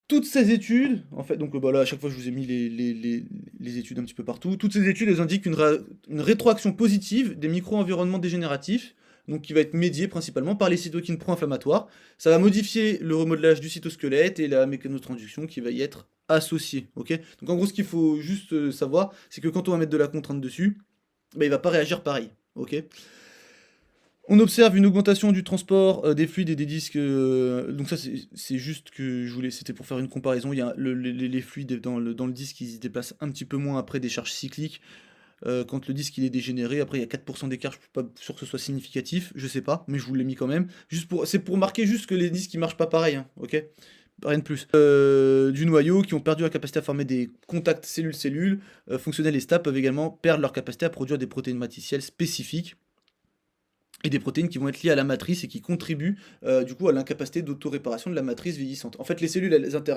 toutes ces études, en fait, donc bah là, à chaque fois, je vous ai mis les études un petit peu partout. Toutes ces études, elles indiquent une rétroaction positive des micro-environnements dégénératifs, donc qui va être médiée principalement par les cytokines pro-inflammatoires. Ça va modifier le remodelage du cytosquelette et la mécanotransduction qui va y être associée. Ok. Donc en gros, ce qu'il faut juste savoir, c'est que quand on va mettre de la contrainte dessus, bah, il va pas réagir pareil. Ok. On observe une augmentation du transport des fluides et des disques. Donc ça, c'est juste que je voulais, c'était pour faire une comparaison. Il y a les fluides dans le disque, ils se déplacent un petit peu moins après des charges cycliques. Quand le disque il est dégénéré, après il y a 4% d'écart, je suis pas sûr que ce soit significatif, je sais pas, mais je vous l'ai mis quand même. C'est pour marquer juste que les disques ils marchent pas pareil, hein, ok? Rien de plus. Du noyau qui ont perdu la capacité à former des contacts cellule-cellule, fonctionnels et stables peuvent également perdre leur capacité à produire des protéines matricielles spécifiques et des protéines qui vont être liées à la matrice et qui contribuent du coup à l'incapacité d'autoréparation de la matrice vieillissante. En fait, les cellules, elles interagissent